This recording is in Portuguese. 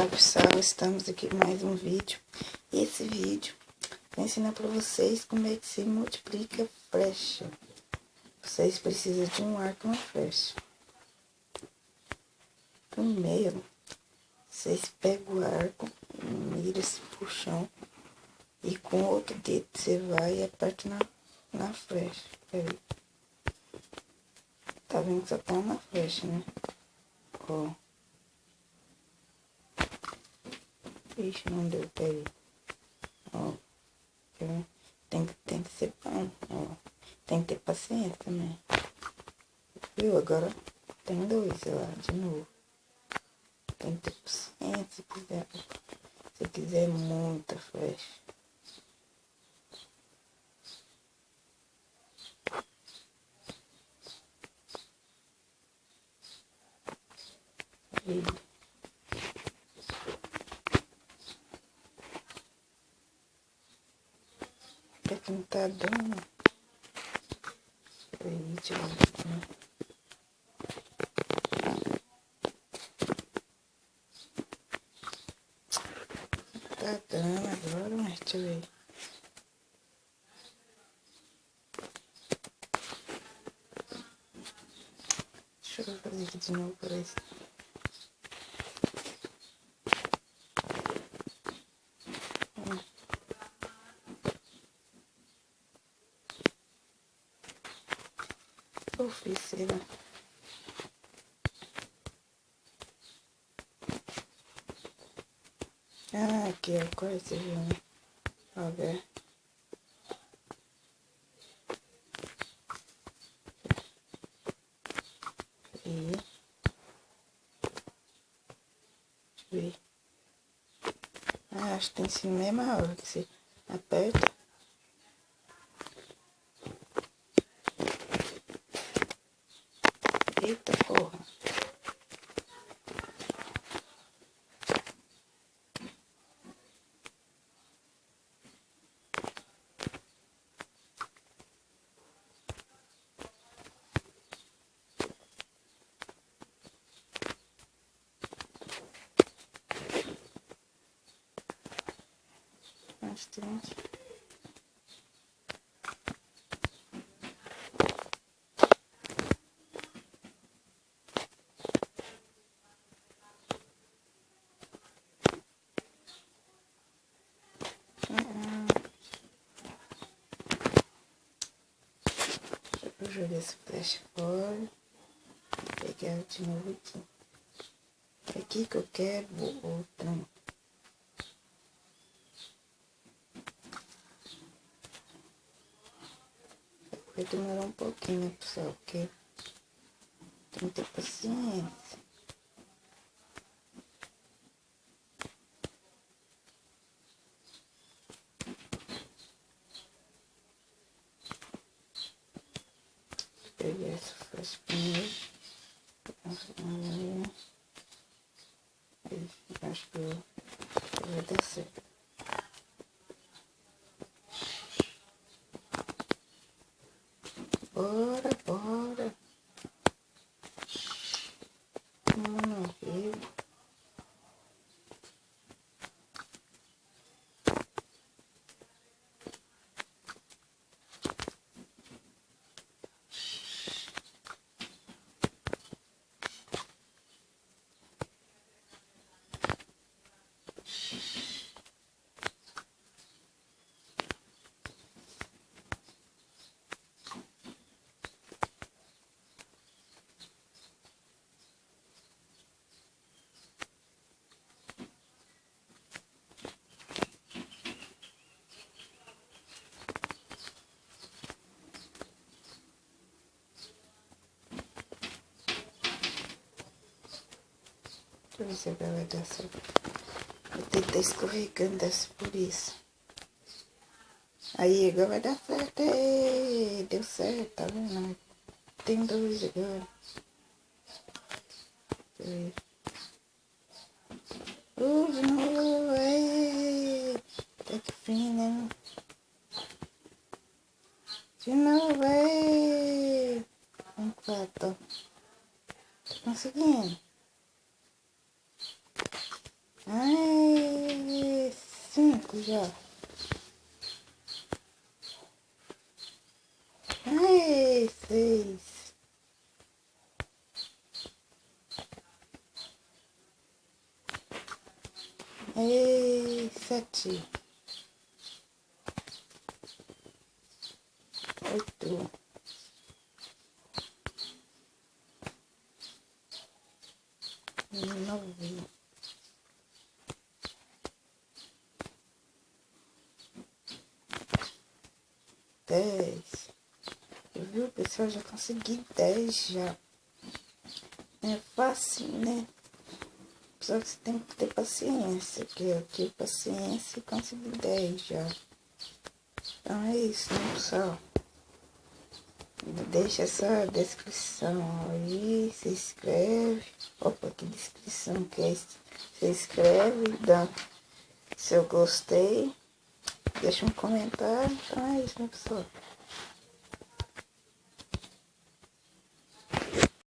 Salve, salve, estamos aqui em mais um vídeo. Esse vídeo vai ensinar para vocês como é que se multiplica flecha. Vocês precisam de um arco e uma flecha. Primeiro, vocês pegam o arco, mira esse puxão e com o outro dedo você vai e aperta na flecha. Peraí. Tá vendo que só tá uma flecha, né? Ó. Ixi, não deu, peraí. Ó. Tem que ser bom, ó. Tem que ter paciência também. Viu? Agora tem dois lá de novo. Tem que ter paciência se quiser muita flecha. E é que não tá dando. Peraí, deixa eu ver aqui, né? Tá dando agora, mas deixa eu ver. Deixa eu fazer aqui de novo pra isso. Eu fiz, sei lá. Ah, aqui, ó, quase você viu, né? Ó, ver. E deixa eu ver. Ah, acho que tem que ser na mesma hora que você aperta. Eita porra. Bastante. Eu joguei essa flecha fora. Pegar de novo aqui. É aqui que eu quero outra. Vai demorar um pouquinho, né, pessoal? Porque tem que ter paciência. Peguei essa flecha primeiro. Acho que vai dar certo. Bora, bora. Não viu. Deixa eu ver se agora vai dar certo. Eu tentei escorregando dessa por isso. Aí agora vai dar certo. Ei, deu certo, tá vendo? Tem dois agora. De novo, ei. Até que fim, né? De novo, ei. Um quatro. Tô conseguindo. Ai, 5 já. Ai, 6. Ai, 7. 8. 9. 10. Viu, pessoal? Já consegui 10 já. É fácil, né? Só que você tem que ter paciência, que eu tive paciência e consegui 10 já. Então é isso, né, pessoal? Deixa essa descrição aí, se inscreve. Opa, que descrição que é isso? Se inscreve, dá se eu gostei, deixa um comentário. Então é isso, né, pessoal?